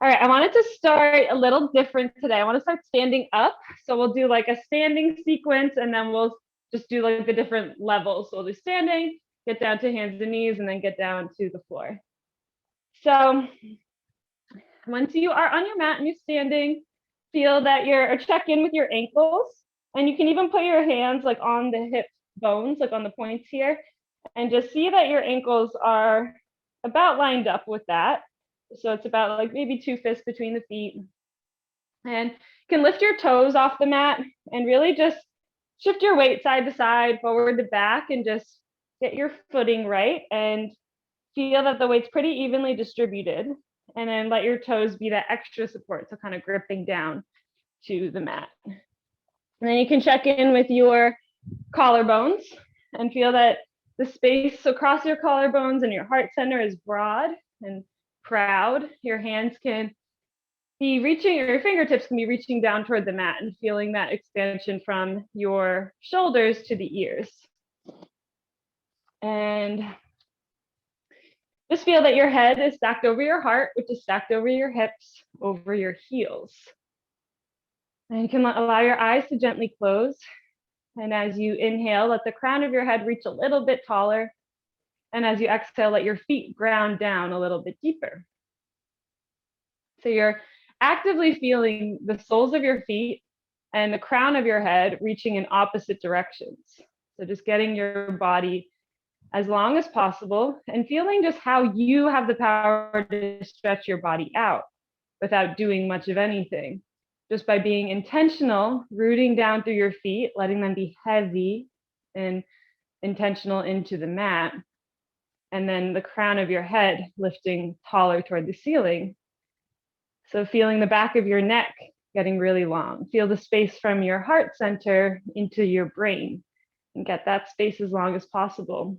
All right, I wanted to start a little different today. I want to start standing up. So we'll do like a standing sequence and then we'll just do like the different levels. So we'll do standing, get down to hands and knees, and then get down to the floor. So once you are on your mat and you're standing, feel that or check in with your ankles. And you can even put your hands like on the hip bones, like on the points here, and just see that your ankles are about lined up with that. So it's about like maybe 2 fists between the feet. And you can lift your toes off the mat and really just shift your weight side to side, forward to back, and just get your footing right and feel that the weight's pretty evenly distributed. And then let your toes be that extra support, so kind of gripping down to the mat. And then you can check in with your collarbones and feel that the space across your collarbones and your heart center is broad and proud. Your hands can be reaching, or your fingertips can be reaching down toward the mat and feeling that expansion from your shoulders to the ears. And just feel that your head is stacked over your heart, which is stacked over your hips, over your heels. And you can allow your eyes to gently close. And as you inhale, let the crown of your head reach a little bit taller. And as you exhale, let your feet ground down a little bit deeper. So you're actively feeling the soles of your feet and the crown of your head reaching in opposite directions. So just getting your body as long as possible and feeling just how you have the power to stretch your body out without doing much of anything. Just by being intentional, rooting down through your feet, letting them be heavy and intentional into the mat. And then the crown of your head lifting taller toward the ceiling. So feeling the back of your neck getting really long. Feel the space from your heart center into your brain and get that space as long as possible.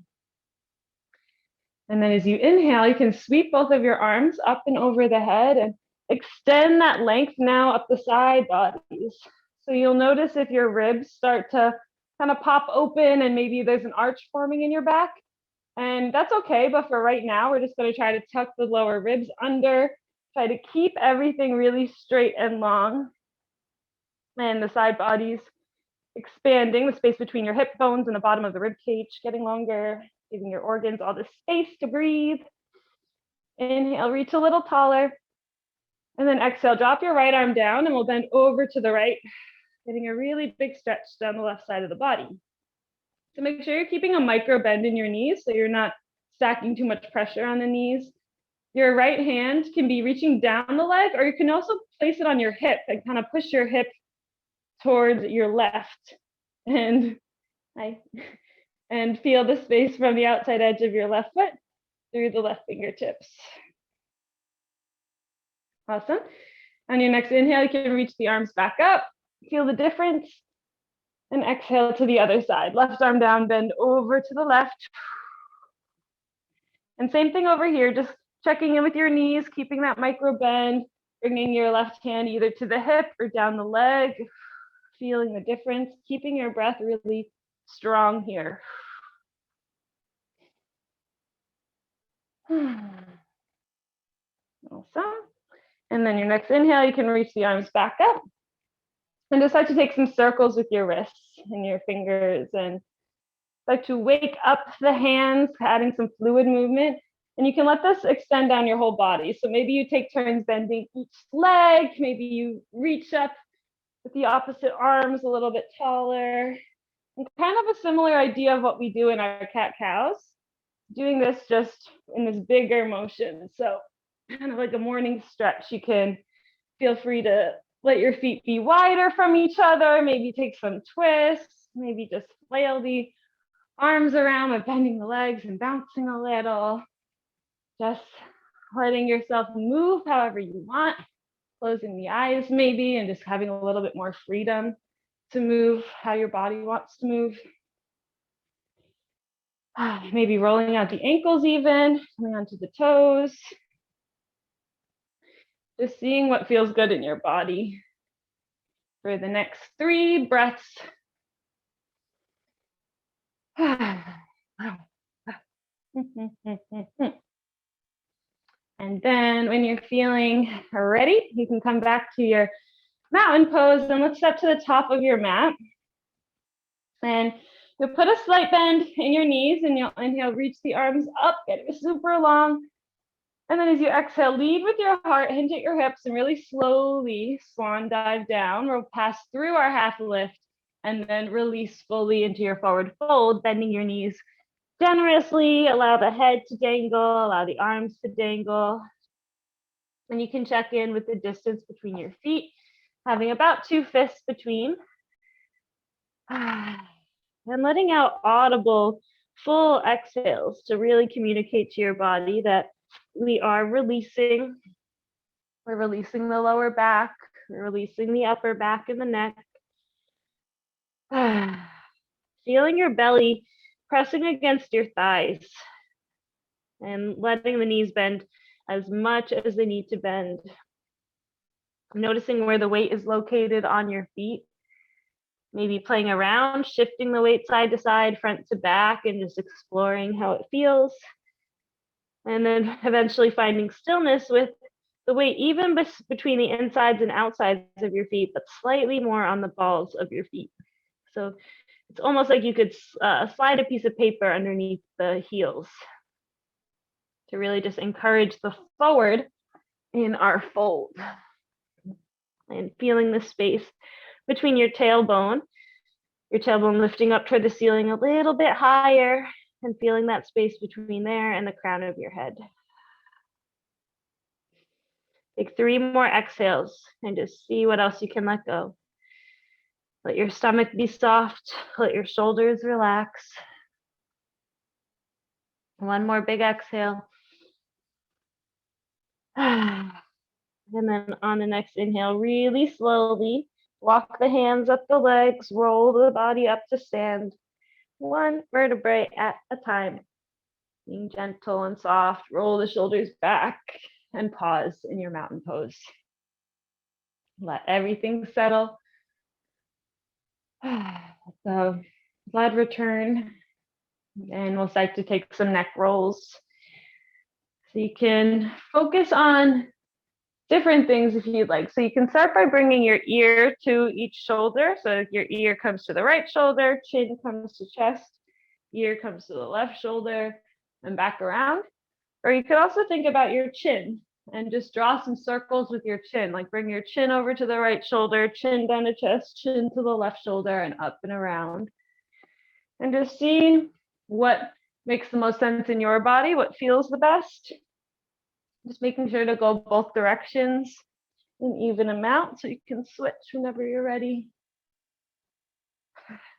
And then as you inhale, you can sweep both of your arms up and over the head and extend that length now up the side bodies. So you'll notice if your ribs start to kind of pop open and maybe there's an arch forming in your back. And that's okay, but for right now, we're just going to try to tuck the lower ribs under, try to keep everything really straight and long. And the side bodies expanding, the space between your hip bones and the bottom of the rib cage getting longer, giving your organs all the space to breathe. Inhale, reach a little taller. And then exhale, drop your right arm down and we'll bend over to the right, getting a really big stretch down the left side of the body. So make sure you're keeping a micro bend in your knees so you're not stacking too much pressure on the knees. Your right hand can be reaching down the leg, or you can also place it on your hip and kind of push your hip towards your left. And feel the space from the outside edge of your left foot through the left fingertips. Awesome. On your next inhale, you can reach the arms back up, feel the difference, and exhale to the other side. Left arm down, bend over to the left. And same thing over here, just checking in with your knees, keeping that micro bend, bringing your left hand either to the hip or down the leg, feeling the difference, keeping your breath really strong here. Awesome. And then your next inhale, you can reach the arms back up and decide to take some circles with your wrists and your fingers and start to wake up the hands, adding some fluid movement. And you can let this extend down your whole body. So maybe you take turns bending each leg. Maybe you reach up with the opposite arms a little bit taller. And kind of a similar idea of what we do in our cat-cows. Doing this just in this bigger motion. So kind of like a morning stretch. You can feel free to let your feet be wider from each other. Maybe take some twists. Maybe just flail the arms around with bending the legs and bouncing a little. Just letting yourself move however you want. Closing the eyes maybe and just having a little bit more freedom to move how your body wants to move. Maybe rolling out the ankles even, coming onto the toes. Just seeing what feels good in your body. For the next 3 breaths. And then when you're feeling ready, you can come back to your mountain pose and let's step to the top of your mat. And you'll put a slight bend in your knees and you'll inhale, reach the arms up, get it super long. And then as you exhale, lead with your heart, hinge at your hips and really slowly swan dive down. We'll pass through our half lift and then release fully into your forward fold, bending your knees generously, allow the head to dangle, allow the arms to dangle. And you can check in with the distance between your feet, having about 2 fists between. And letting out audible, full exhales to really communicate to your body that we are releasing. We're releasing the lower back, we're releasing the upper back and the neck. Feeling your belly pressing against your thighs and letting the knees bend as much as they need to bend. Noticing where the weight is located on your feet. Maybe playing around, shifting the weight side to side, front to back, and just exploring how it feels. And then eventually finding stillness with the weight even between the insides and outsides of your feet, but slightly more on the balls of your feet. So it's almost like you could slide a piece of paper underneath the heels to really just encourage the forward in our fold. And feeling the space between your tailbone lifting up toward the ceiling a little bit higher and feeling that space between there and the crown of your head. Take 3 more exhales and just see what else you can let go. Let your stomach be soft. Let your shoulders relax. 1 more big exhale. And then on the next inhale, really slowly, walk the hands up the legs, roll the body up to stand, 1 vertebrae at a time. Being gentle and soft, roll the shoulders back and pause in your mountain pose. Let everything settle. So blood return, and we'll start to take some neck rolls. So you can focus on different things if you'd like. So you can start by bringing your ear to each shoulder. So your ear comes to the right shoulder, chin comes to chest, ear comes to the left shoulder, and back around. Or you could also think about your chin and just draw some circles with your chin, like bring your chin over to the right shoulder, chin down to chest, chin to the left shoulder, and up and around. And just see what makes the most sense in your body, what feels the best. Just making sure to go both directions an even amount so you can switch whenever you're ready.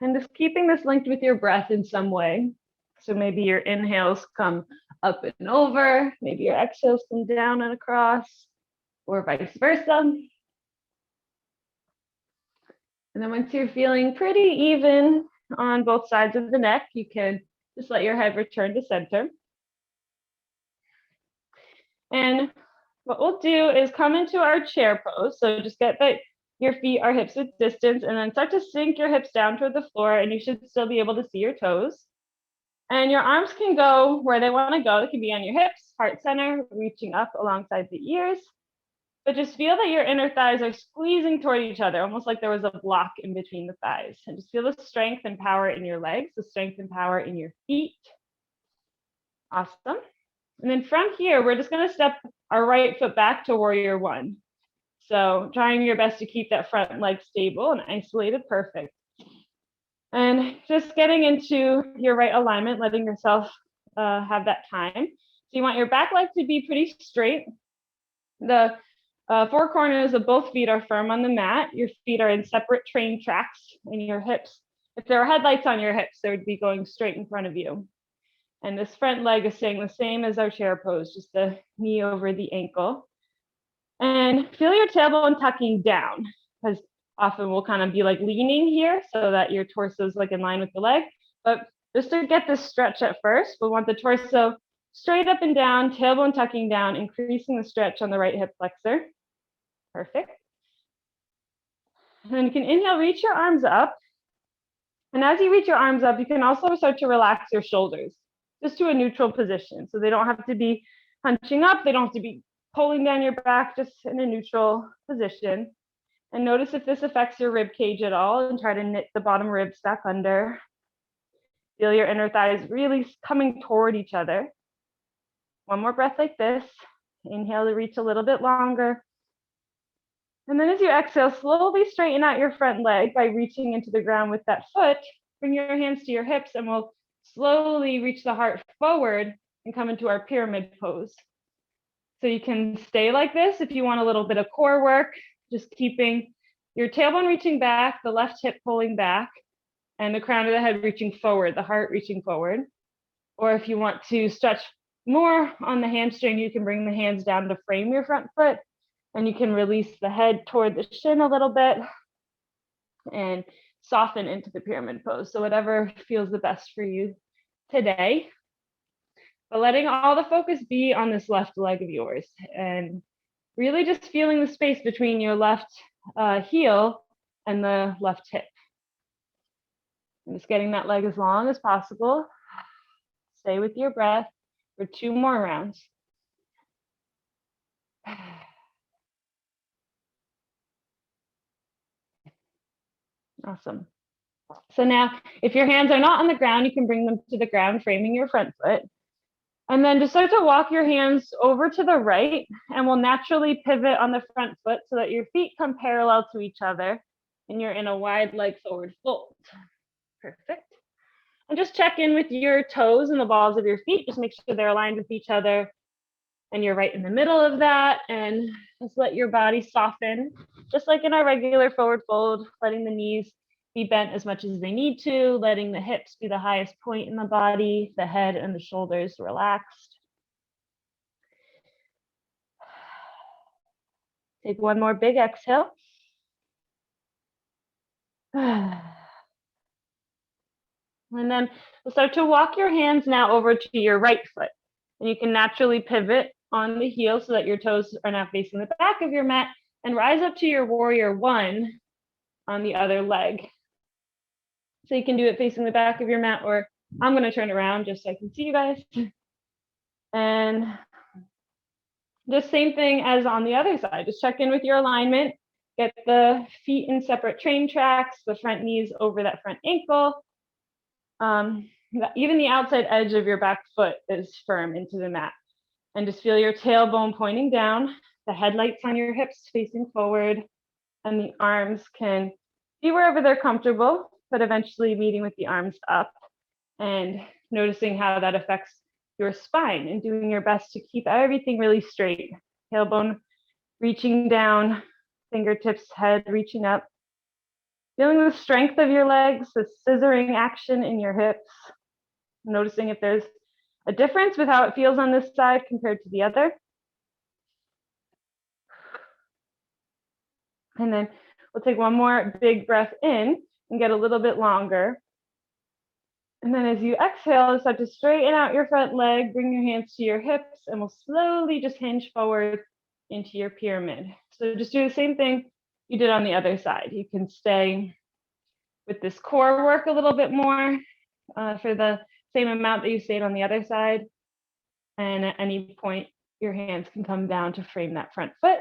And just keeping this linked with your breath in some way. So maybe your inhales come up and over, maybe your exhales come down and across, or vice versa. And then once you're feeling pretty even on both sides of the neck, you can just let your head return to center. And what we'll do is come into our chair pose. So just get that your feet are hips width distance and then start to sink your hips down toward the floor, and you should still be able to see your toes. And your arms can go where they want to go. They can be on your hips, heart center, reaching up alongside the ears. But just feel that your inner thighs are squeezing toward each other, almost like there was a block in between the thighs. And just feel the strength and power in your legs, the strength and power in your feet. Awesome. And then from here, we're just going to step our right foot back to warrior 1. So trying your best to keep that front leg stable and isolated, perfect. And just getting into your right alignment, letting yourself have that time. So you want your back leg to be pretty straight. The 4 corners of both feet are firm on the mat. Your feet are in separate train tracks, and your hips, if there were headlights on your hips, they would be going straight in front of you. And this front leg is staying the same as our chair pose, just the knee over the ankle. And feel your tailbone tucking down, because often we'll kind of be like leaning here so that your torso is like in line with the leg. But just to get this stretch at first, we want the torso straight up and down, tailbone tucking down, increasing the stretch on the right hip flexor. Perfect. And then you can inhale, reach your arms up. And as you reach your arms up, you can also start to relax your shoulders just to a neutral position. So they don't have to be hunching up. They don't have to be pulling down your back, just in a neutral position. And notice if this affects your rib cage at all, and try to knit the bottom ribs back under. Feel your inner thighs really coming toward each other. One more breath like this. Inhale to reach a little bit longer. And then as you exhale, slowly straighten out your front leg by reaching into the ground with that foot. Bring your hands to your hips, and we'll slowly reach the heart forward and come into our pyramid pose. So you can stay like this if you want a little bit of core work, just keeping your tailbone reaching back, the left hip pulling back, and the crown of the head reaching forward, the heart reaching forward. Or if you want to stretch more on the hamstring, you can bring the hands down to frame your front foot, and you can release the head toward the shin a little bit and soften into the pyramid pose. So whatever feels the best for you today. But letting all the focus be on this left leg of yours, and really just feeling the space between your left heel and the left hip. And just getting that leg as long as possible. Stay with your breath for 2 more rounds. Awesome. So now, if your hands are not on the ground, you can bring them to the ground, framing your front foot. And then just start to walk your hands over to the right, and we'll naturally pivot on the front foot so that your feet come parallel to each other, and you're in a wide leg forward fold. Perfect. And just check in with your toes and the balls of your feet. Just make sure they're aligned with each other, and you're right in the middle of that. And just let your body soften, just like in our regular forward fold, letting the knees be bent as much as they need to, letting the hips be the highest point in the body, the head and the shoulders relaxed. Take one more big exhale. And then we'll start to walk your hands now over to your right foot. And you can naturally pivot on the heel so that your toes are now facing the back of your mat, and rise up to your warrior one on the other leg. So you can do it facing the back of your mat, or I'm going to turn around just so I can see you guys. And just same thing as on the other side. Just check in with your alignment. Get the feet in separate train tracks, the front knees over that front ankle. Even the outside edge of your back foot is firm into the mat. And just feel your tailbone pointing down, the headlights on your hips facing forward, and the arms can be wherever they're comfortable, but eventually meeting with the arms up, and noticing how that affects your spine, and doing your best to keep everything really straight. Tailbone reaching down, fingertips, head reaching up. Feeling the strength of your legs, the scissoring action in your hips. Noticing if there's a difference with how it feels on this side compared to the other. And then we'll take one more big breath in and get a little bit longer. And then as you exhale, start to straighten out your front leg, bring your hands to your hips, and we'll slowly just hinge forward into your pyramid. So just do the same thing you did on the other side. You can stay with this core work a little bit more for the same amount that you stayed on the other side. And at any point, your hands can come down to frame that front foot.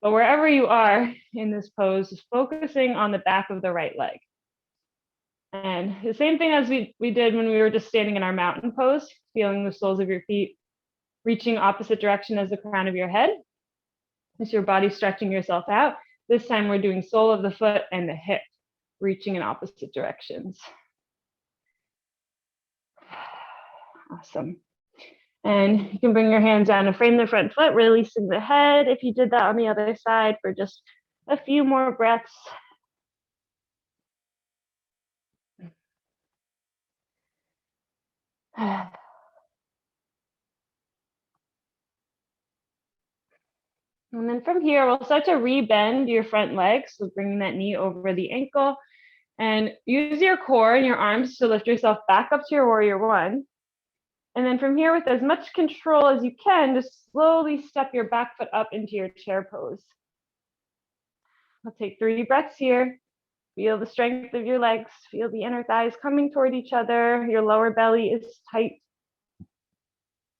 But wherever you are in this pose, just focusing on the back of the right leg. And the same thing as we did when we were just standing in our mountain pose, feeling the soles of your feet reaching opposite direction as the crown of your head. As your body stretching yourself out. This time we're doing sole of the foot and the hip reaching in opposite directions. Awesome. And you can bring your hands down to frame the front foot, releasing the head if you did that on the other side for just a few more breaths. And then from here, we'll start to rebend your front leg. So bringing that knee over the ankle, and use your core and your arms to lift yourself back up to your warrior one. And then from here, with as much control as you can, just slowly step your back foot up into your chair pose. I'll take 3 breaths here. Feel the strength of your legs. Feel the inner thighs coming toward each other. Your lower belly is tight.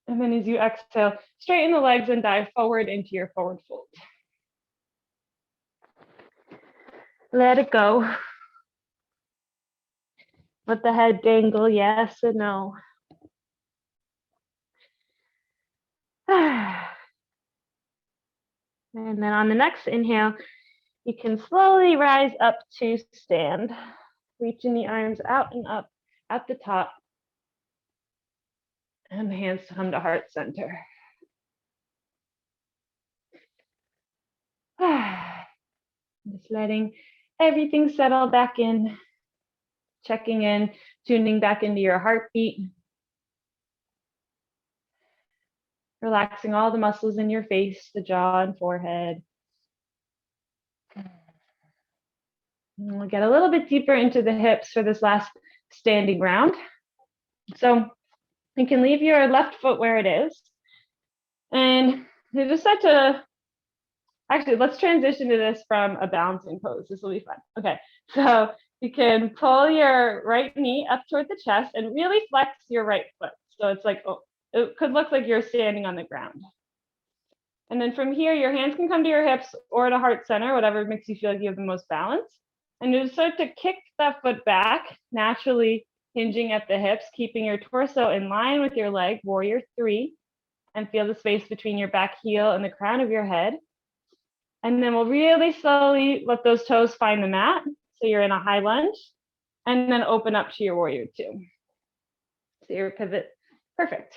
And then as you exhale, straighten the legs and dive forward into your forward fold. Let it go. Let the head dangle, yes and no. And then on the next inhale, you can slowly rise up to stand, reaching the arms out and up at the top, and the hands come to heart center. Just letting everything settle back in, checking in, tuning back into your heartbeat, relaxing all the muscles in your face, the jaw and forehead. And we'll get a little bit deeper into the hips for this last standing round. So you can leave your left foot where it is. And you just start to, actually, let's transition to this from a balancing pose. This will be fun. Okay, so you can pull your right knee up toward the chest and really flex your right foot. So it's like, oh, it could look like you're standing on the ground. And then from here, your hands can come to your hips or to heart center, whatever makes you feel like you have the most balance. And you start to kick that foot back, naturally hinging at the hips, keeping your torso in line with your leg, warrior 3, and feel the space between your back heel and the crown of your head. And then we'll really slowly let those toes find the mat. So you're in a high lunge, and then open up to your warrior 2. So your pivot, perfect.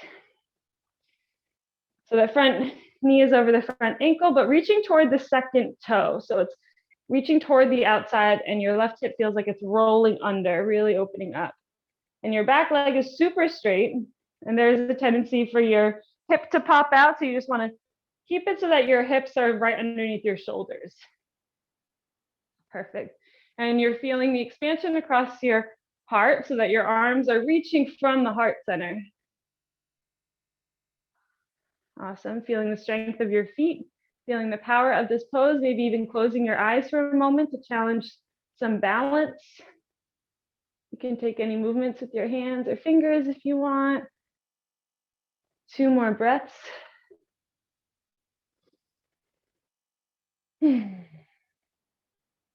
So the front knee is over the front ankle, but reaching toward the second toe. So it's reaching toward the outside, and your left hip feels like it's rolling under, really opening up. And your back leg is super straight, and there's a tendency for your hip to pop out. So you just want to keep it so that your hips are right underneath your shoulders. Perfect. And you're feeling the expansion across your heart so that your arms are reaching from the heart center. Awesome. Feeling the strength of your feet, feeling the power of this pose, maybe even closing your eyes for a moment to challenge some balance. You can take any movements with your hands or fingers if you want. 2 more breaths.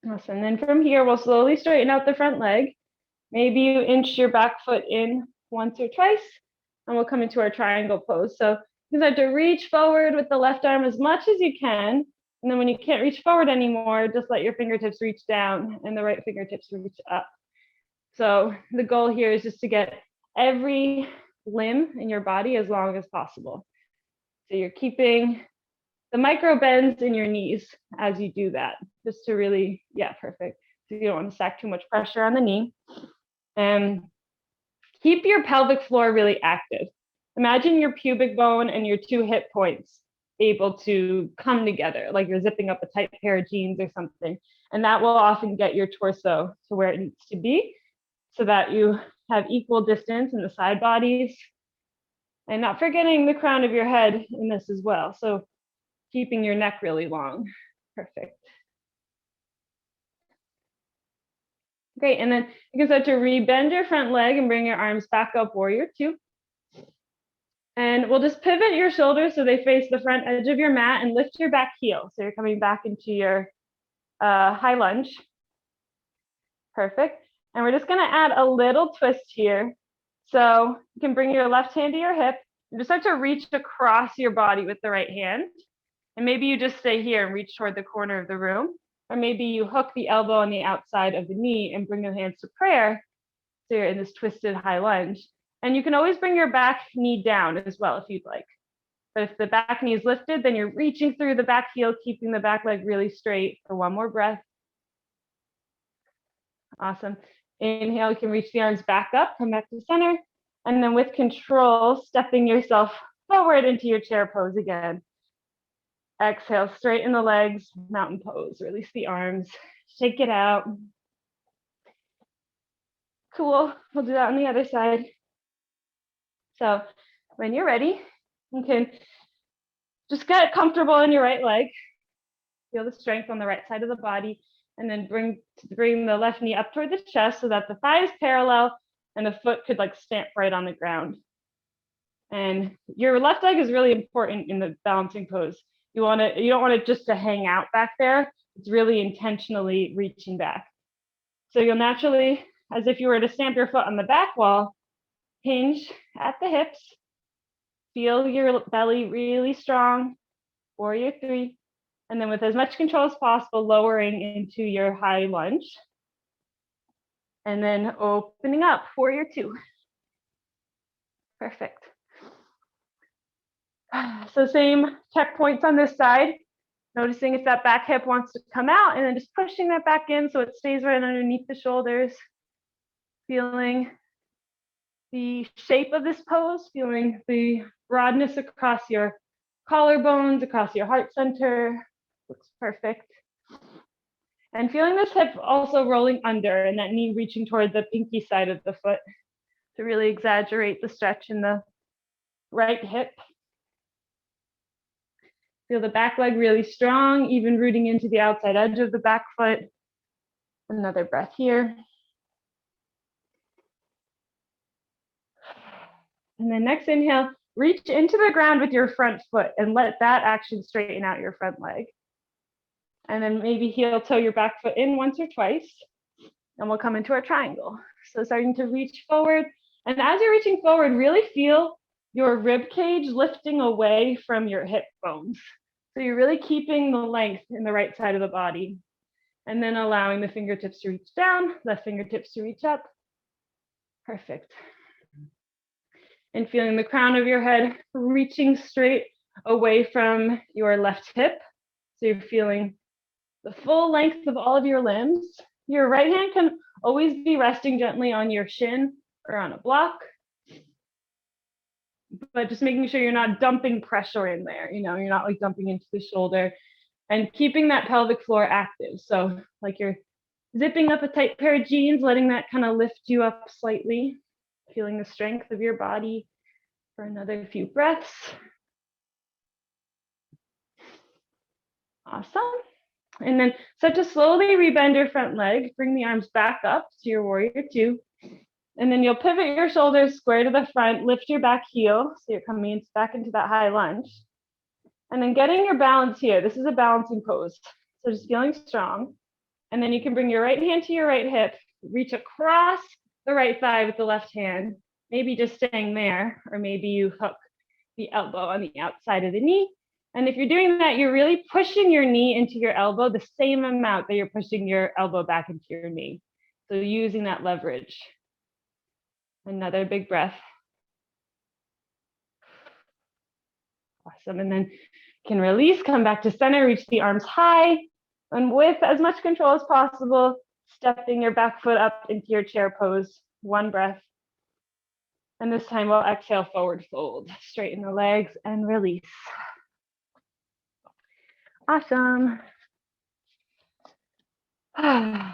Awesome. And then from here, we'll slowly straighten out the front leg. Maybe you inch your back foot in once or twice, and we'll come into our triangle pose. So you start to reach forward with the left arm as much as you can. And then when you can't reach forward anymore, just let your fingertips reach down and the right fingertips reach up. So the goal here is just to get every limb in your body as long as possible. So you're keeping the micro bends in your knees as you do that, just to really, yeah, perfect. So you don't want to stack too much pressure on the knee. And keep your pelvic floor really active. Imagine your pubic bone and your 2 hip points able to come together, like you're zipping up a tight pair of jeans or something. And that will often get your torso to where it needs to be so that you have equal distance in the side bodies. And not forgetting the crown of your head in this as well. So keeping your neck really long. Perfect. Great, and then you can start to rebend your front leg and bring your arms back up, warrior 2. And we'll just pivot your shoulders so they face the front edge of your mat and lift your back heel. So you're coming back into your high lunge. Perfect. And we're just gonna add a little twist here. So you can bring your left hand to your hip and just start to reach across your body with the right hand. And maybe you just stay here and reach toward the corner of the room. Or maybe you hook the elbow on the outside of the knee and bring your hands to prayer. So you're in this twisted high lunge. And you can always bring your back knee down as well if you'd like. But if the back knee is lifted, then you're reaching through the back heel, keeping the back leg really straight for 1 more breath. Awesome. Inhale, you can reach the arms back up, come back to center. And then with control, stepping yourself forward into your chair pose again. Exhale, straighten the legs, mountain pose, release the arms, shake it out. Cool, we'll do that on the other side. So when you're ready, you can just get comfortable in your right leg. Feel the strength on the right side of the body, and then bring the left knee up toward the chest so that the thigh is parallel and the foot could like stamp right on the ground. And your left leg is really important in the balancing pose. You don't want it just to hang out back there. It's really intentionally reaching back. So you'll naturally, as if you were to stamp your foot on the back wall, hinge at the hips. Feel your belly really strong, warrior three. And then with as much control as possible, lowering into your high lunge. And then opening up, warrior two. Perfect. So same checkpoints on this side. Noticing if that back hip wants to come out, and then just pushing that back in so it stays right underneath the shoulders. Feeling the shape of this pose, feeling the broadness across your collarbones, across your heart center. Looks perfect. And feeling this hip also rolling under and that knee reaching toward the pinky side of the foot to really exaggerate the stretch in the right hip. Feel the back leg really strong, even rooting into the outside edge of the back foot. Another breath here. And then next inhale, reach into the ground with your front foot and let that action straighten out your front leg. And then maybe heel toe your back foot in once or twice. And we'll come into our triangle. So starting to reach forward. And as you're reaching forward, really feel your rib cage lifting away from your hip bones. So you're really keeping the length in the right side of the body. And then allowing the fingertips to reach down, the fingertips to reach up. Perfect. And feeling the crown of your head reaching straight away from your left hip. So you're feeling the full length of all of your limbs. Your right hand can always be resting gently on your shin or on a block, but just making sure you're not dumping pressure in there. You're not like dumping into the shoulder, and keeping that pelvic floor active. So like you're zipping up a tight pair of jeans, letting that kind of lift you up slightly, feeling the strength of your body for another few breaths. Awesome. And then start to slowly rebend your front leg, bring the arms back up to your warrior two. And then you'll pivot your shoulders square to the front, lift your back heel, so you're coming back into that high lunge. And then getting your balance here. This is a balancing pose. So just feeling strong. And then you can bring your right hand to your right hip, reach across the right thigh with the left hand, maybe just staying there, or maybe you hook the elbow on the outside of the knee. And if you're doing that, you're really pushing your knee into your elbow the same amount that you're pushing your elbow back into your knee. So using that leverage. Another big breath. Awesome. And then you can release, come back to center, reach the arms high. And with as much control as possible, stepping your back foot up into your chair pose. One breath. And this time we'll exhale, forward fold. Straighten the legs and release. Awesome. On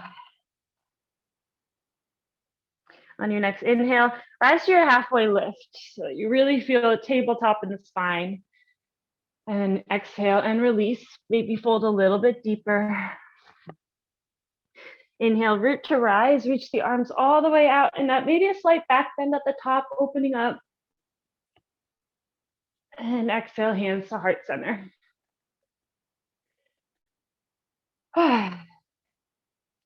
your next inhale, rise to your halfway lift. So you really feel a tabletop in the spine. And exhale and release. Maybe fold a little bit deeper. Inhale, root to rise. Reach the arms all the way out. And that maybe a slight back bend at the top, opening up. And exhale, hands to heart center.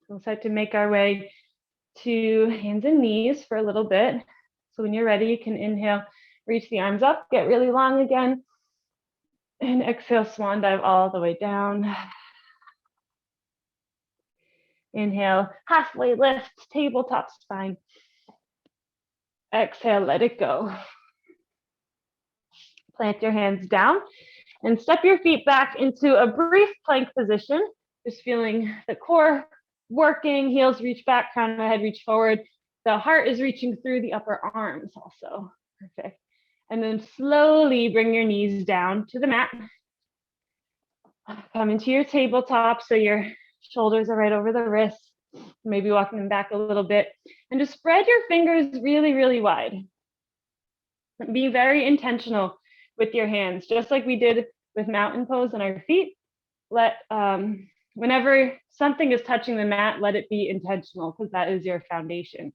We'll start to make our way to hands and knees for a little bit. So when you're ready, you can inhale, reach the arms up, get really long again. And exhale, swan dive all the way down. Inhale, halfway lift, tabletop spine. Exhale, let it go. Plant your hands down and step your feet back into a brief plank position. Just feeling the core working, heels reach back, crown of the head reach forward. The heart is reaching through the upper arms also. Perfect. And then slowly bring your knees down to the mat. Come into your tabletop so your shoulders are right over the wrists. Maybe walking them back a little bit. And just spread your fingers really, really wide. Be very intentional with your hands, just like we did with mountain pose on our feet. Whenever something is touching the mat, let it be intentional, because that is your foundation.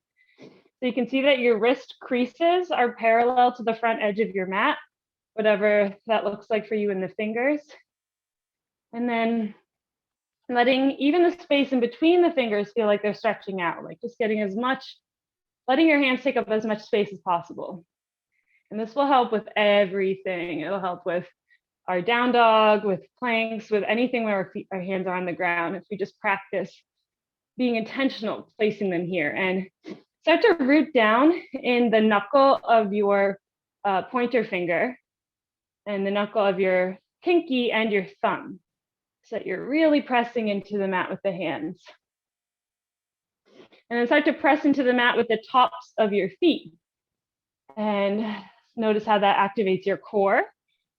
So you can see that your wrist creases are parallel to the front edge of your mat, whatever that looks like for you in the fingers. And then letting even the space in between the fingers feel like they're stretching out, like just getting as much, letting your hands take up as much space as possible. And this will help with everything. It'll help with our down dog, with planks, with anything where our hands are on the ground. If we just practice being intentional, placing them here, and start to root down in the knuckle of your pointer finger and the knuckle of your pinky and your thumb, so that you're really pressing into the mat with the hands. And then start to press into the mat with the tops of your feet. And notice how that activates your core,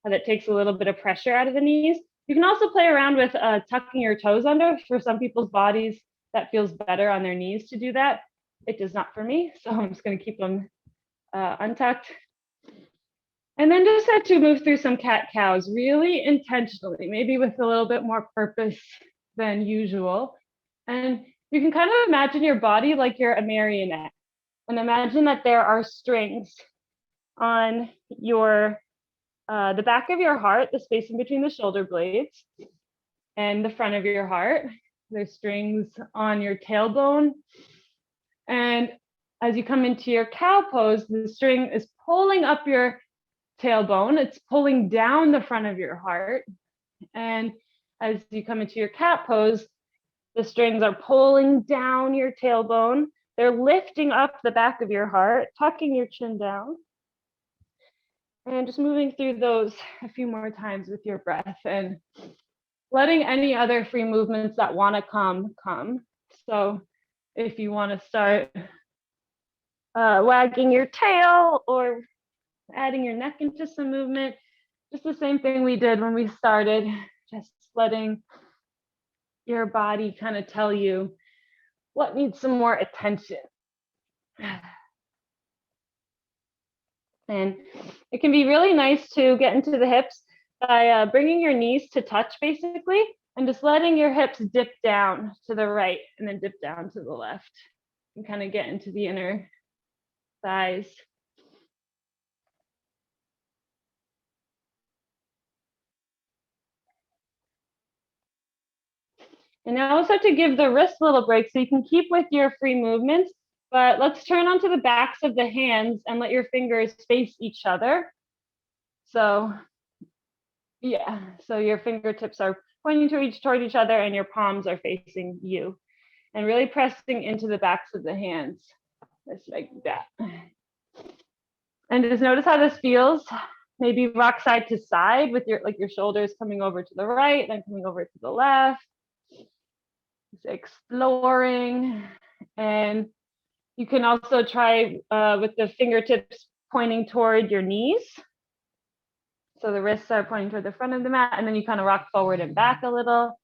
how that takes a little bit of pressure out of the knees. You can also play around with tucking your toes under. For some people's bodies, that feels better on their knees to do that. It does not for me, so I'm just going to keep them untucked. And then just start to move through some cat-cows really intentionally, maybe with a little bit more purpose than usual. And you can kind of imagine your body like you're a marionette. And imagine that there are strings on your the back of your heart, the space in between the shoulder blades, and the front of your heart. There's strings on your tailbone. And as you come into your cow pose, the string is pulling up your tailbone. It's pulling down the front of your heart. And as you come into your cat pose, the strings are pulling down your tailbone. They're lifting up the back of your heart, tucking your chin down. And just moving through those a few more times with your breath and letting any other free movements that want to come. So if you want to start wagging your tail or adding your neck into some movement, just the same thing we did when we started, just letting your body kind of tell you what needs some more attention. And it can be really nice to get into the hips by bringing your knees to touch basically, and just letting your hips dip down to the right and then dip down to the left and kind of get into the inner thighs. And now we'll start to give the wrists a little break so you can keep with your free movements, but let's turn onto the backs of the hands and let your fingers face each other. So yeah, so your fingertips are pointing toward each other and your palms are facing you. And really pressing into the backs of the hands, just like that. And just notice how this feels. Maybe rock side to side with your shoulders coming over to the right, then coming over to the left. Just exploring. And you can also try with the fingertips pointing toward your knees. So the wrists are pointing toward the front of the mat, and then you kind of rock forward and back a little.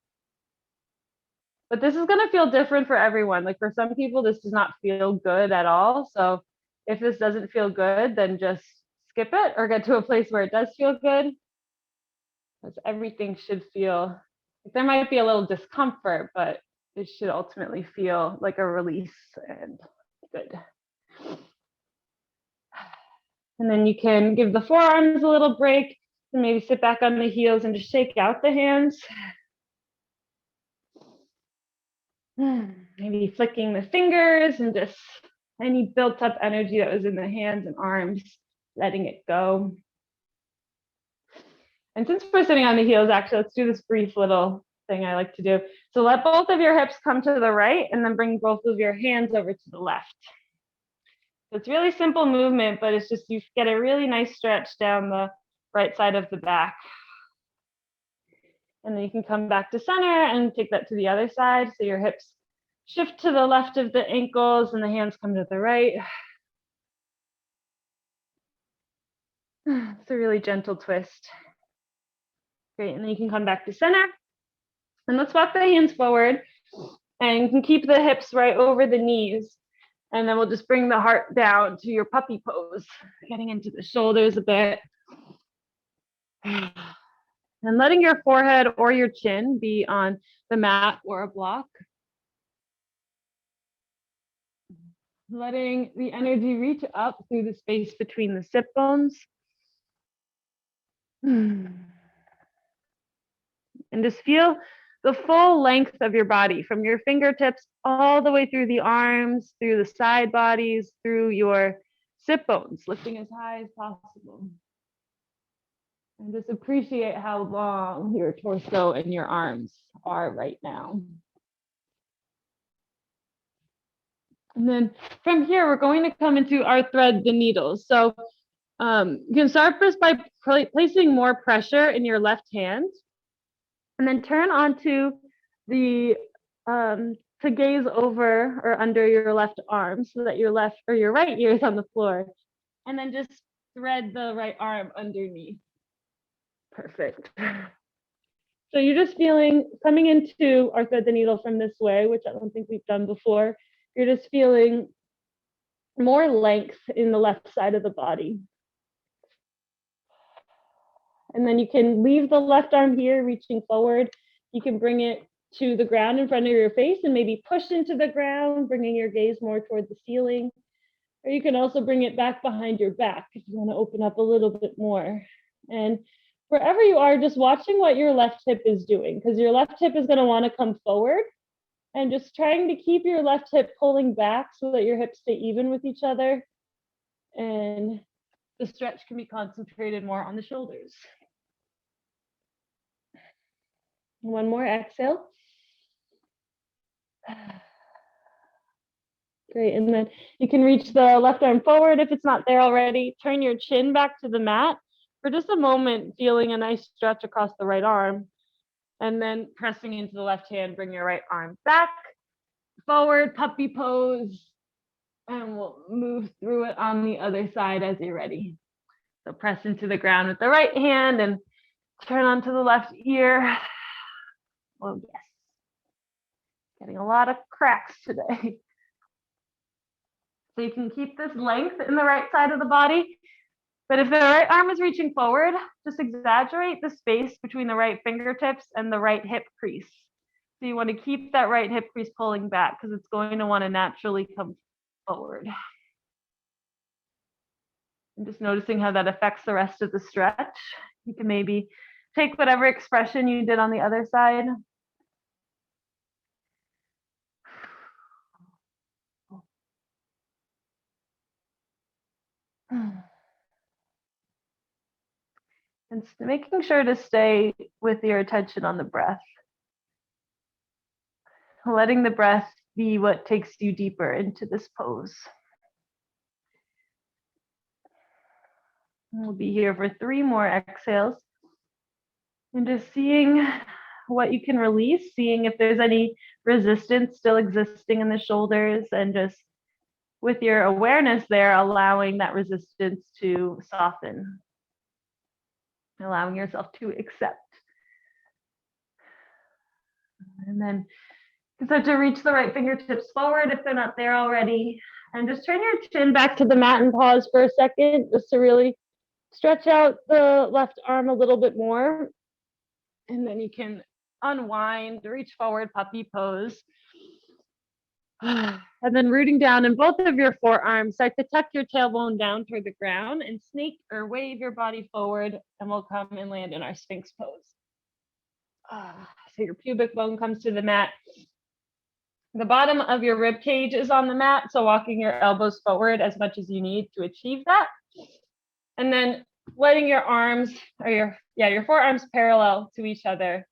But this is going to feel different for everyone. Like for some people, this does not feel good at all. So if this doesn't feel good, then just skip it or get to a place where it does feel good. Because everything should feel, like there might be a little discomfort, but it should ultimately feel like a release and good. And then you can give the forearms a little break and maybe sit back on the heels and just shake out the hands. Maybe flicking the fingers and just any built up energy that was in the hands and arms, letting it go. And since we're sitting on the heels, actually, let's do this brief little thing I like to do. So let both of your hips come to the right and then bring both of your hands over to the left. So it's really simple movement, but it's just you get a really nice stretch down the right side of the back. And then you can come back to center and take that to the other side. So your hips shift to the left of the ankles and the hands come to the right. It's a really gentle twist. Great, and then you can come back to center. And let's walk the hands forward. And you can keep the hips right over the knees. And then we'll just bring the heart down to your puppy pose, getting into the shoulders a bit. And letting your forehead or your chin be on the mat or a block. letting the energy reach up through the space between the sit bones. And just feel the full length of your body, from your fingertips all the way through the arms, through the side bodies, through your sit bones, lifting as high as possible. And just appreciate how long your torso and your arms are right now. And then from here, we're going to come into our thread the needles. So you can start first by placing more pressure in your left hand, and then turn onto the to gaze over or under your left arm so that your left or your right ear is on the floor, and then just thread the right arm underneath. Perfect. So you're just feeling, coming into our thread the needle from this way, which I don't think we've done before, you're just feeling more length in the left side of the body. And then you can leave the left arm here, reaching forward. You can bring it to the ground in front of your face and maybe push into the ground, bringing your gaze more toward the ceiling. Or you can also bring it back behind your back if you want to open up a little bit more. And wherever you are, just watching what your left hip is doing, because your left hip is going to want to come forward, and just trying to keep your left hip pulling back so that your hips stay even with each other. And the stretch can be concentrated more on the shoulders. One more exhale. Great, and then you can reach the left arm forward if it's not there already. Turn your chin back to the mat for just a moment, feeling a nice stretch across the right arm. And then pressing into the left hand, bring your right arm back, forward, puppy pose. And we'll move through it on the other side as you're ready. So press into the ground with the right hand and turn onto the left ear. Oh, yes. Getting a lot of cracks today. So you can keep this length in the right side of the body. But if the right arm is reaching forward, just exaggerate the space between the right fingertips and the right hip crease. So you want to keep that right hip crease pulling back because it's going to want to naturally come forward. And just noticing how that affects the rest of the stretch. You can maybe take whatever expression you did on the other side. And making sure to stay with your attention on the breath. Letting the breath be what takes you deeper into this pose. We'll be here for 3 more exhales. And just seeing what you can release, seeing if there's any resistance still existing in the shoulders, and just with your awareness there, allowing that resistance to soften, allowing yourself to accept. And then you can start to reach the right fingertips forward if they're not there already. And just turn your chin back to the mat and pause for a second, just to really stretch out the left arm a little bit more. And then you can unwind, reach forward, puppy pose. And then rooting down in both of your forearms, start to tuck your tailbone down toward the ground and snake or wave your body forward, and we'll come and land in our Sphinx pose. So your pubic bone comes to the mat. The bottom of your rib cage is on the mat, so walking your elbows forward as much as you need to achieve that. And then letting your arms, or your forearms parallel to each other.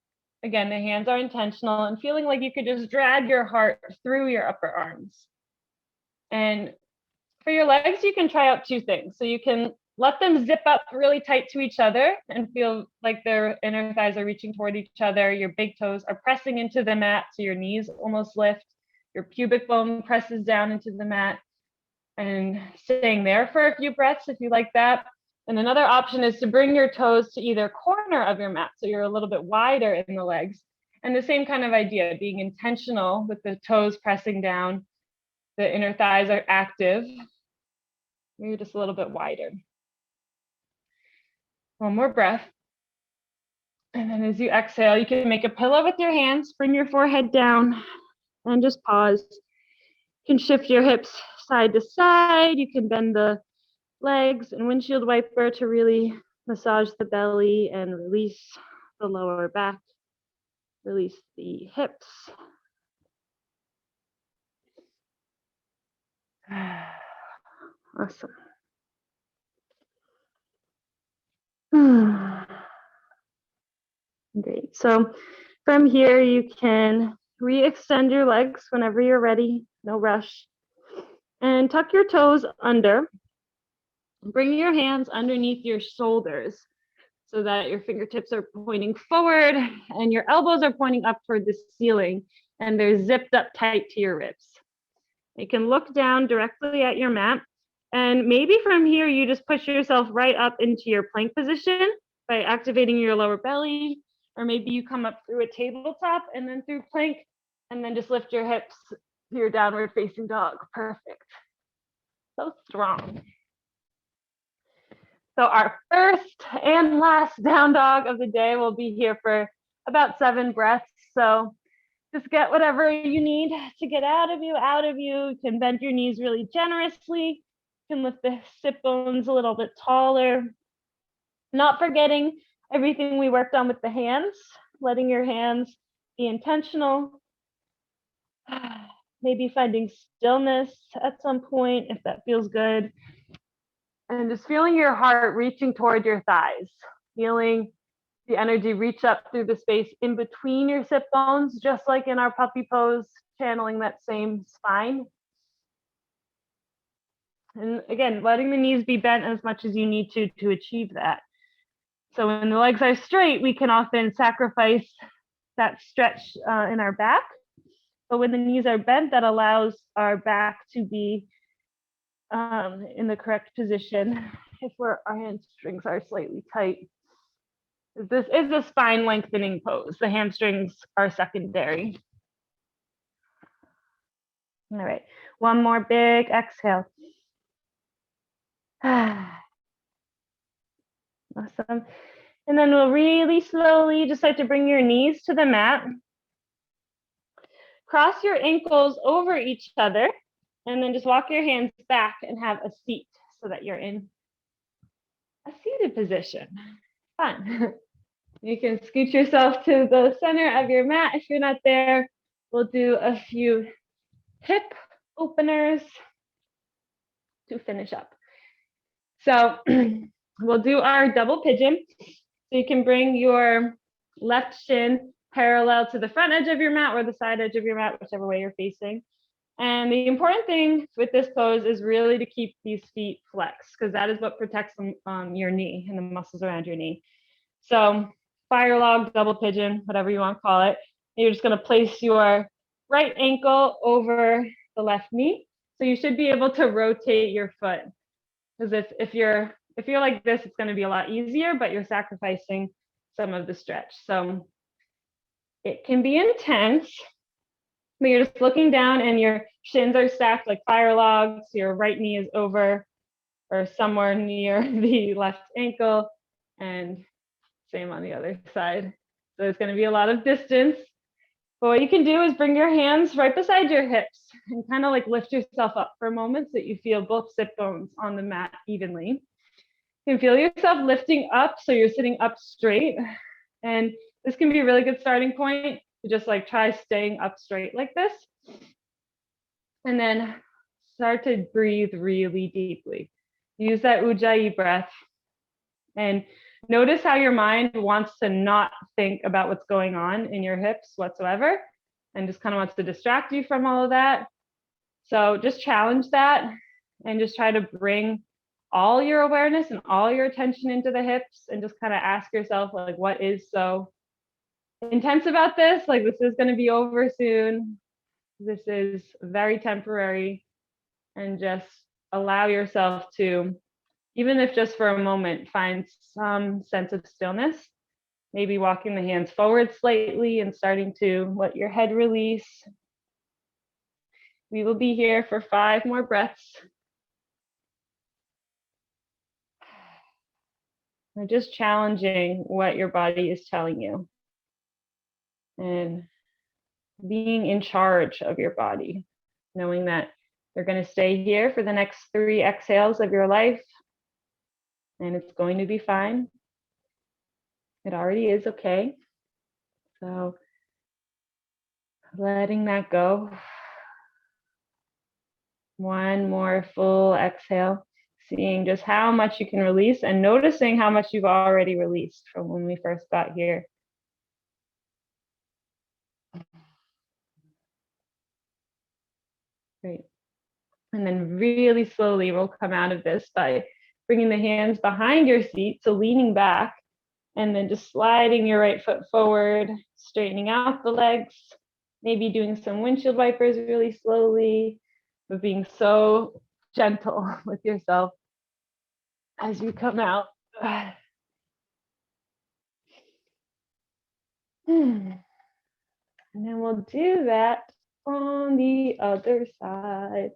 Again, the hands are intentional, and feeling like you could just drag your heart through your upper arms. And for your legs, you can try out 2 things. So you can let them zip up really tight to each other and feel like their inner thighs are reaching toward each other. Your big toes are pressing into the mat, so your knees almost lift. Your pubic bone presses down into the mat, and staying there for a few breaths if you like that. And another option is to bring your toes to either corner of your mat, so you're a little bit wider in the legs. And the same kind of idea, being intentional with the toes pressing down, the inner thighs are active. You're just a little bit wider. One more breath. And then as you exhale, you can make a pillow with your hands, bring your forehead down, and just pause. You can shift your hips side to side. You can bend the legs and windshield wiper to really massage the belly and release the lower back, release the hips. Awesome. Great. So from here, you can re-extend your legs whenever you're ready, no rush. And tuck your toes under. Bring your hands underneath your shoulders so that your fingertips are pointing forward and your elbows are pointing up toward the ceiling and they're zipped up tight to your ribs. You can look down directly at your mat, and maybe from here you just push yourself right up into your plank position by activating your lower belly, or maybe you come up through a tabletop and then through plank and then just lift your hips to your downward facing dog. Perfect. So strong. So our first and last down dog of the day will be here for about 7 breaths. So just get whatever you need to get out of you. You can bend your knees really generously. You can lift the sit bones a little bit taller. Not forgetting everything we worked on with the hands, letting your hands be intentional. Maybe finding stillness at some point if that feels good. And just feeling your heart reaching toward your thighs, feeling the energy reach up through the space in between your sit bones, just like in our puppy pose, channeling that same spine. And again, letting the knees be bent as much as you need to achieve that. So when the legs are straight, we can often sacrifice that stretch in our back. But when the knees are bent, that allows our back to be in the correct position if our hamstrings are slightly tight. This is a spine lengthening pose. The hamstrings are secondary. All right, one more big exhale. Awesome. And then we'll really slowly just start to bring your knees to the mat. Cross your ankles over each other, and then just walk your hands back and have a seat so that you're in a seated position. Fun. You can scoot yourself to the center of your mat if you're not there. We'll do a few hip openers to finish up. So we'll do our double pigeon. So you can bring your left shin parallel to the front edge of your mat or the side edge of your mat, whichever way you're facing. And the important thing with this pose is really to keep these feet flexed, because that is what protects your knee and the muscles around your knee. So fire log, double pigeon, whatever you want to call it. You're just going to place your right ankle over the left knee. So you should be able to rotate your foot. Because if you're like this, it's going to be a lot easier, but you're sacrificing some of the stretch. So it can be intense, but you're just looking down and your shins are stacked like fire logs. Your right knee is over or somewhere near the left ankle, and same on the other side. So there's going to be a lot of distance. But what you can do is bring your hands right beside your hips and kind of like lift yourself up for a moment so that you feel both sit bones on the mat evenly. You can feel yourself lifting up so you're sitting up straight. And this can be a really good starting point to just like try staying up straight like this. And then start to breathe really deeply. Use that Ujjayi breath. And notice how your mind wants to not think about what's going on in your hips whatsoever, and just kind of wants to distract you from all of that. So just challenge that and just try to bring all your awareness and all your attention into the hips, and just kind of ask yourself, like, what is so intense about this? Like, this is going to be over soon. This is very temporary. And just allow yourself to, even if just for a moment, find some sense of stillness, maybe walking the hands forward slightly and starting to let your head release. We will be here for 5 more breaths. And just challenging what your body is telling you and being in charge of your body, knowing that You're going to stay here for the next 3 exhales of your life, and it's going to be fine. It already is okay. So letting that go. One more full exhale, seeing just how much you can release and noticing how much you've already released from when we first got here. Great. And then really slowly we'll come out of this by bringing the hands behind your seat, so leaning back, and then just sliding your right foot forward, straightening out the legs, maybe doing some windshield wipers really slowly, but being so gentle with yourself as you come out. And then we'll do that on the other side.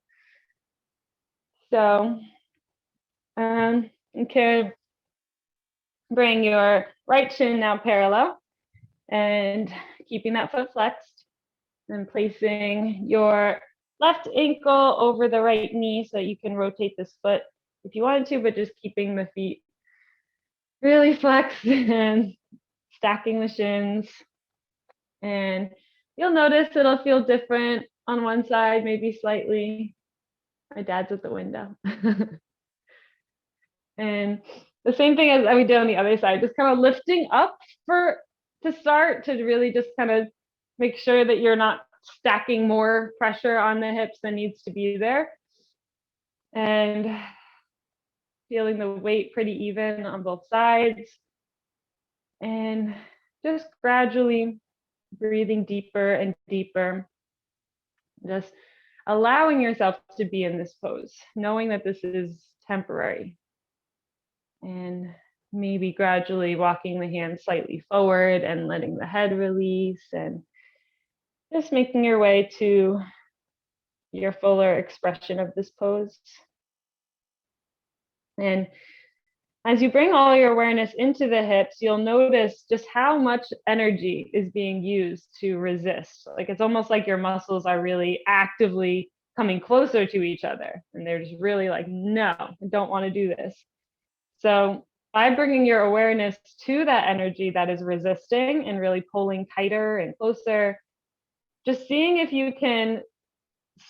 So you can bring your right shin now parallel and keeping that foot flexed, and placing your left ankle over the right knee so you can rotate this foot if you wanted to, but just keeping the feet really flexed and stacking the shins. And you'll notice it'll feel different on one side, maybe slightly. My dad's at the window. And the same thing as we did on the other side, just kind of lifting up to start, to really just kind of make sure that you're not stacking more pressure on the hips than needs to be there. And feeling the weight pretty even on both sides. And just gradually breathing deeper and deeper. Just allowing yourself to be in this pose, knowing that this is temporary. And maybe gradually walking the hands slightly forward and letting the head release, and just making your way to your fuller expression of this pose. And as you bring all your awareness into the hips, you'll notice just how much energy is being used to resist. Like it's almost like your muscles are really actively coming closer to each other, and they're just really like, no, I don't want to do this. So by bringing your awareness to that energy that is resisting and really pulling tighter and closer, just seeing if you can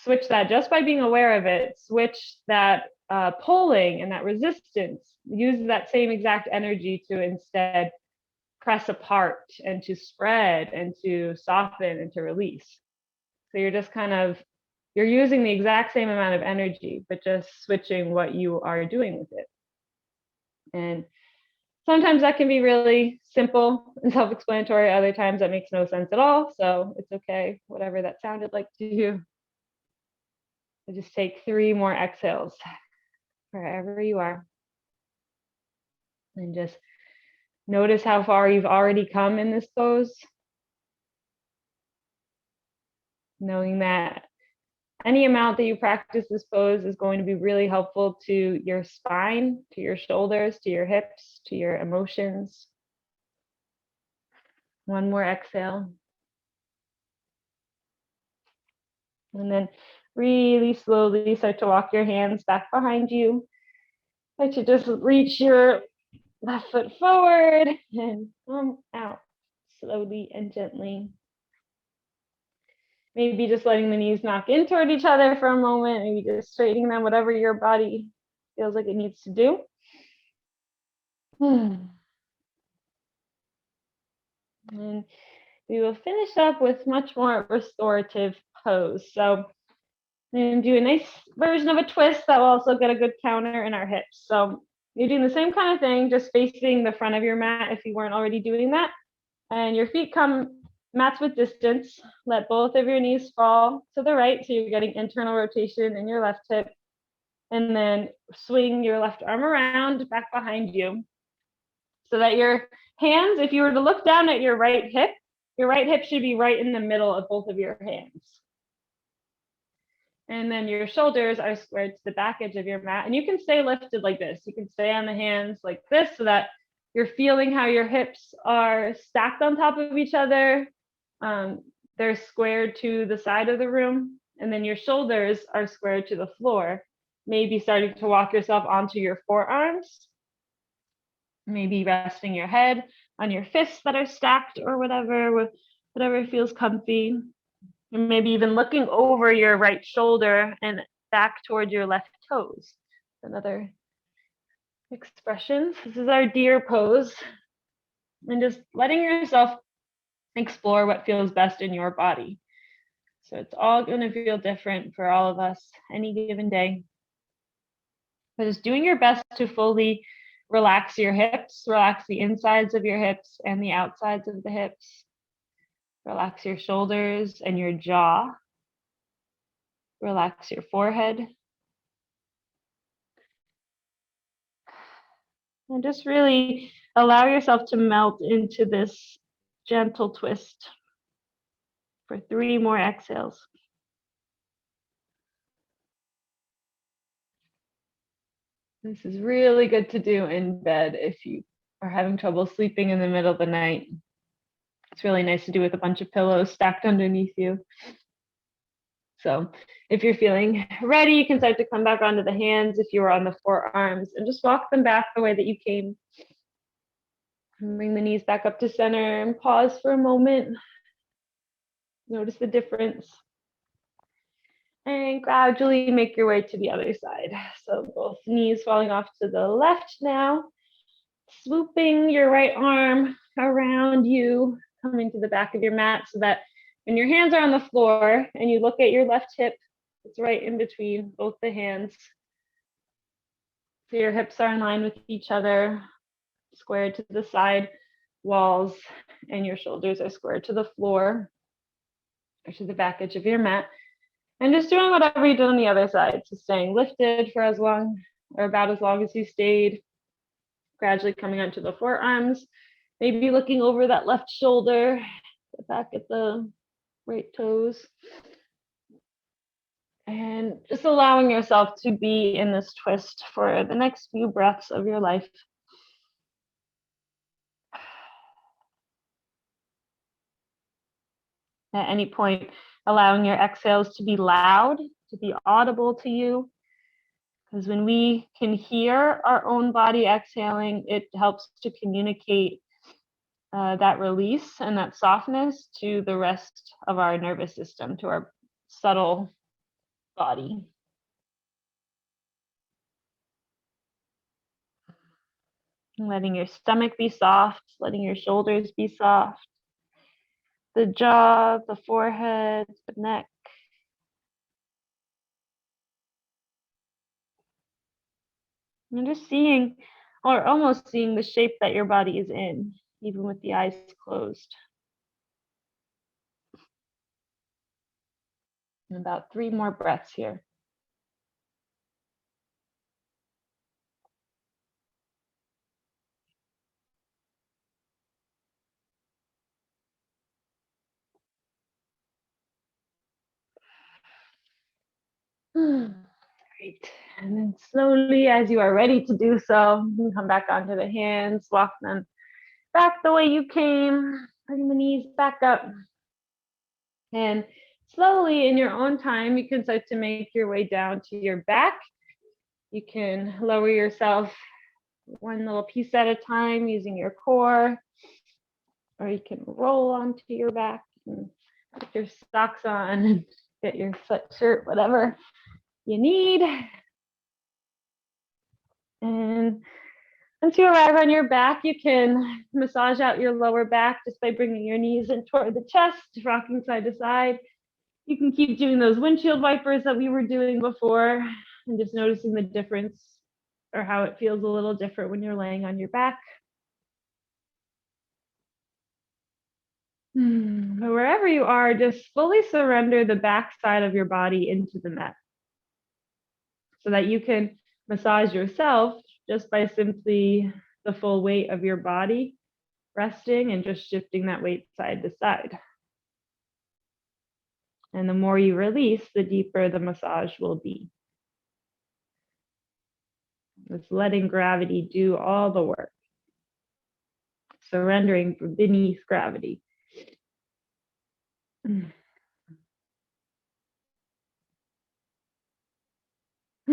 switch that just by being aware of it, switch that pulling and that resistance, use that same exact energy to instead press apart and to spread and to soften and to release. So you're just you're using the exact same amount of energy, but just switching what you are doing with it. And sometimes that can be really simple and self-explanatory. Other times that makes no sense at all. So it's okay, whatever that sounded like to you. So just take 3 more exhales wherever you are. And just notice how far you've already come in this pose. Knowing that any amount that you practice this pose is going to be really helpful to your spine, to your shoulders, to your hips, to your emotions. 1 more exhale. And then really slowly start to walk your hands back behind you. Start to just reach your left foot forward and come out slowly and gently. Maybe just letting the knees knock in toward each other for a moment, maybe just straightening them, whatever your body feels like it needs to do. And we will finish up with much more restorative pose. So I'm going to do a nice version of a twist that will also get a good counter in our hips. So you're doing the same kind of thing, just facing the front of your mat if you weren't already doing that. And your feet come match with distance. Let both of your knees fall to the right, so you're getting internal rotation in your left hip. And then swing your left arm around back behind you, so that your hands, if you were to look down at your right hip should be right in the middle of both of your hands. And then your shoulders are squared to the back edge of your mat. And you can stay lifted like this. You can stay on the hands like this, so that you're feeling how your hips are stacked on top of each other. They're squared to the side of the room. And then your shoulders are squared to the floor. Maybe starting to walk yourself onto your forearms. Maybe resting your head on your fists that are stacked or whatever feels comfy. And maybe even looking over your right shoulder and back toward your left toes. Another expression. This is our deer pose. And just letting yourself explore what feels best in your body. So it's all going to feel different for all of us any given day. But just doing your best to fully relax your hips, relax the insides of your hips and the outsides of the hips. Relax your shoulders and your jaw. Relax your forehead. And just really allow yourself to melt into this gentle twist for 3 more exhales. This is really good to do in bed if you are having trouble sleeping in the middle of the night. It's really nice to do with a bunch of pillows stacked underneath you. So if you're feeling ready, you can start to come back onto the hands if you were on the forearms and just walk them back the way that you came. And bring the knees back up to center and pause for a moment. Notice the difference. And gradually make your way to the other side. So both knees falling off to the left now. Swooping your right arm around you, coming to the back of your mat so that when your hands are on the floor and you look at your left hip, it's right in between both the hands. So your hips are in line with each other, squared to the side walls, and your shoulders are squared to the floor or to the back edge of your mat. And just doing whatever you did on the other side. So staying lifted for as long or about as long as you stayed. Gradually coming onto the forearms. Maybe looking over that left shoulder, back at the right toes. And just allowing yourself to be in this twist for the next few breaths of your life. At any point, allowing your exhales to be loud, to be audible to you. Because when we can hear our own body exhaling, it helps to communicate that release and that softness to the rest of our nervous system, to our subtle body. Letting your stomach be soft, letting your shoulders be soft, the jaw, the forehead, the neck. And just seeing, or almost seeing, the shape that your body is in, even with the eyes closed. And about 3 more breaths here. Great. And then slowly, as you are ready to do so, you can come back onto the hands, walk them back the way you came, bring the knees back up. And slowly, in your own time, you can start to make your way down to your back. You can lower yourself 1 little piece at a time using your core, or you can roll onto your back and put your socks on and get your sweatshirt, whatever you need. And once you arrive on your back, you can massage out your lower back just by bringing your knees in toward the chest, rocking side to side. You can keep doing those windshield wipers that we were doing before and just noticing the difference or how it feels a little different when you're laying on your back. But wherever you are, just fully surrender the back side of your body into the mat so that you can massage yourself just by simply the full weight of your body resting and just shifting that weight side to side. And the more you release, the deeper the massage will be. It's letting gravity do all the work. Surrendering beneath gravity.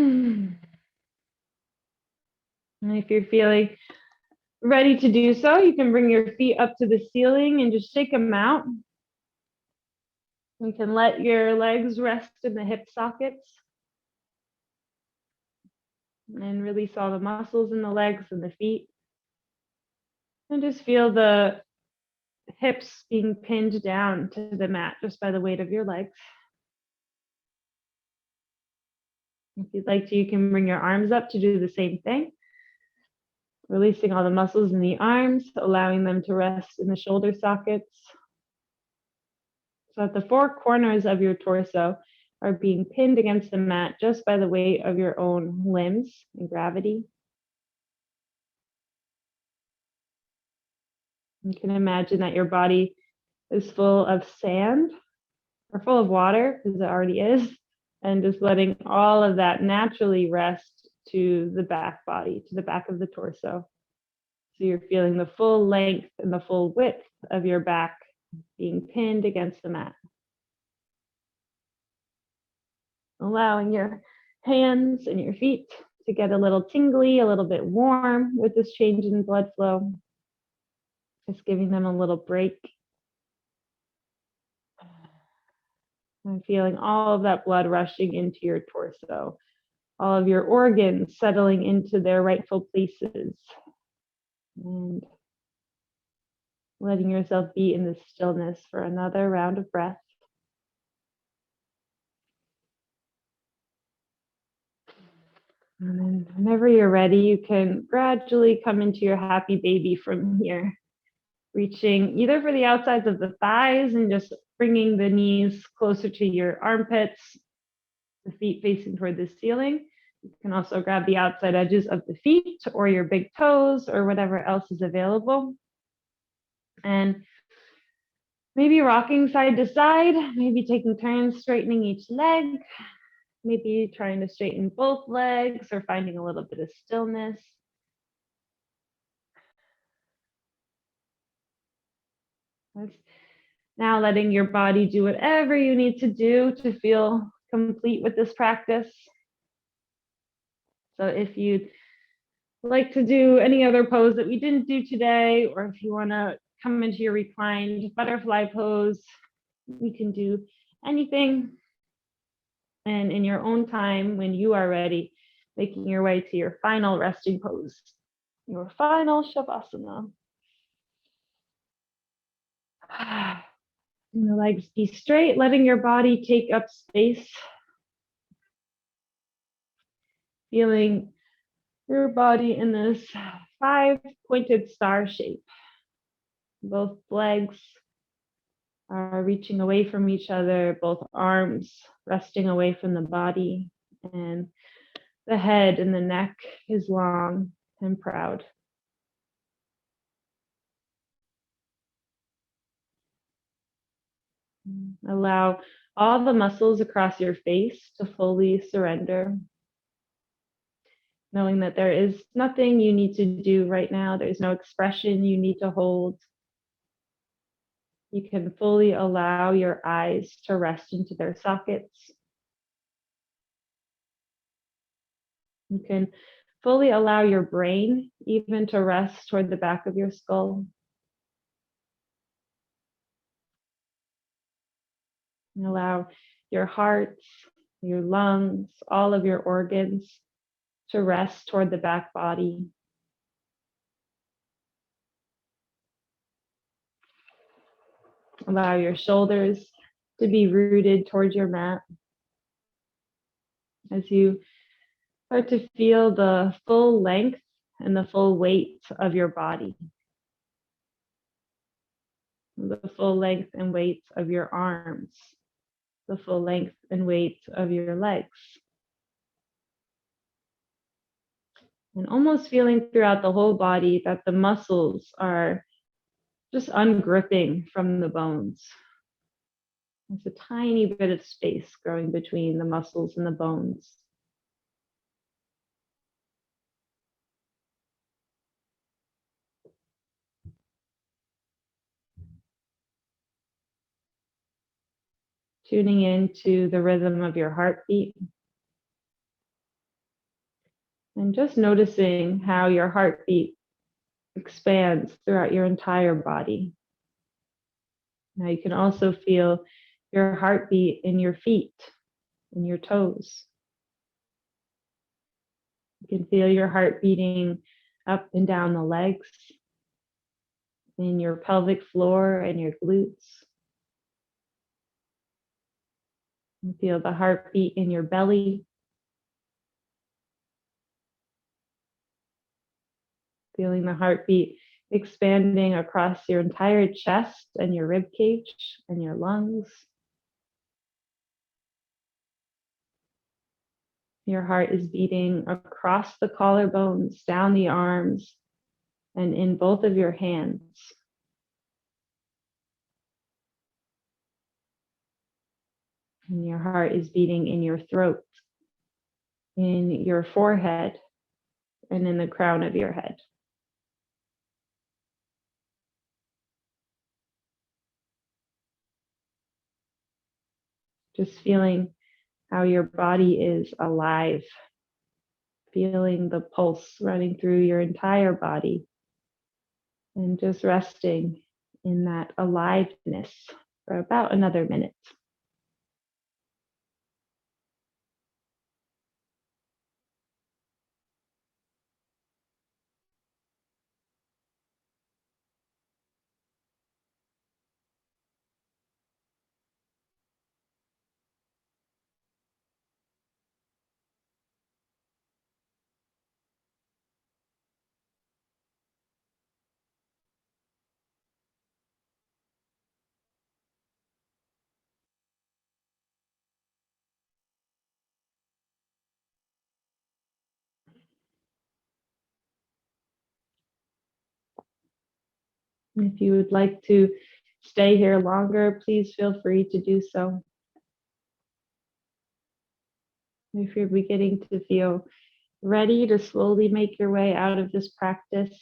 And if you're feeling ready to do so, you can bring your feet up to the ceiling and just shake them out. You can let your legs rest in the hip sockets and release all the muscles in the legs and the feet. And just feel the hips being pinned down to the mat just by the weight of your legs. If you'd like to, you can bring your arms up to do the same thing. Releasing all the muscles in the arms, allowing them to rest in the shoulder sockets. So that the four corners of your torso are being pinned against the mat just by the weight of your own limbs and gravity. You can imagine that your body is full of sand or full of water, because it already is, and just letting all of that naturally rest to the back body, to the back of the torso. So you're feeling the full length and the full width of your back being pinned against the mat. Allowing your hands and your feet to get a little tingly, a little bit warm with this change in blood flow. Just giving them a little break. And feeling all of that blood rushing into your torso. All of your organs settling into their rightful places. And letting yourself be in this stillness for another round of breath. And then whenever you're ready, you can gradually come into your happy baby from here. Reaching either for the outsides of the thighs and just bringing the knees closer to your armpits, the feet facing toward the ceiling. You can also grab the outside edges of the feet or your big toes or whatever else is available. And maybe rocking side to side, maybe taking turns straightening each leg, maybe trying to straighten both legs or finding a little bit of stillness. Now letting your body do whatever you need to do to feel complete with this practice. So if you'd like to do any other pose that we didn't do today, or if you want to come into your reclined butterfly pose, you can do anything. And in your own time, when you are ready, making your way to your final resting pose, your final Shavasana. And the legs be straight, letting your body take up space. Feeling your body in this 5-pointed star shape. Both legs are reaching away from each other, both arms resting away from the body, and the head and the neck is long and proud. Allow all the muscles across your face to fully surrender, knowing that there is nothing you need to do right now. There's no expression you need to hold. You can fully allow your eyes to rest into their sockets. You can fully allow your brain even to rest toward the back of your skull. And allow your heart, your lungs, all of your organs to rest toward the back body. Allow your shoulders to be rooted towards your mat as you start to feel the full length and the full weight of your body. The full length and weight of your arms. The full length and weight of your legs. And almost feeling throughout the whole body that the muscles are just ungripping from the bones. There's a tiny bit of space growing between the muscles and the bones. Tuning into the rhythm of your heartbeat. And just noticing how your heartbeat expands throughout your entire body. Now you can also feel your heartbeat in your feet, in your toes. You can feel your heart beating up and down the legs, in your pelvic floor and your glutes. You feel the heartbeat in your belly. Feeling the heartbeat expanding across your entire chest and your rib cage and your lungs. Your heart is beating across the collarbones, down the arms, and in both of your hands. And your heart is beating in your throat, in your forehead, and in the crown of your head. Just feeling how your body is alive, feeling the pulse running through your entire body, and just resting in that aliveness for about another minute. If you would like to stay here longer, please feel free to do so. If you're beginning to feel ready to slowly make your way out of this practice,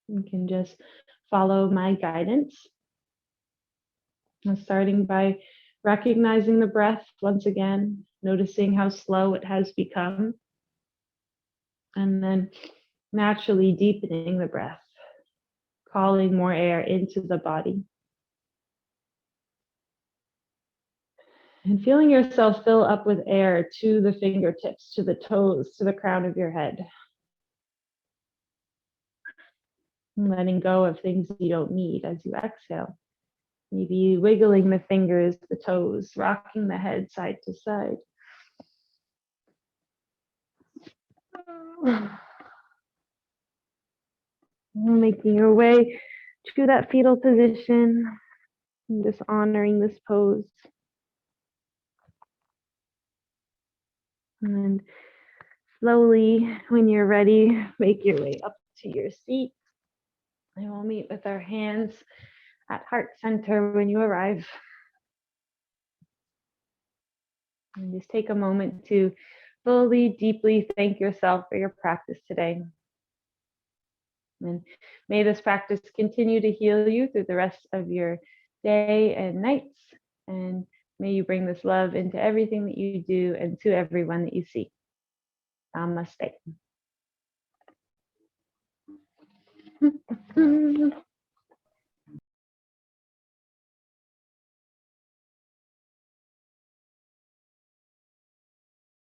you can just follow my guidance. Starting by recognizing the breath once again, noticing how slow it has become, and then naturally deepening the breath, calling more air into the body. And feeling yourself fill up with air to the fingertips, to the toes, to the crown of your head. And letting go of things you don't need as you exhale. Maybe wiggling the fingers, the toes, rocking the head side to side. Making your way to that fetal position, and just honoring this pose. And slowly, when you're ready, make your way up to your seat. And we'll meet with our hands at heart center when you arrive. And just take a moment to fully, deeply thank yourself for your practice today. And may this practice continue to heal you through the rest of your day and nights. And may you bring this love into everything that you do and to everyone that you see. Namaste.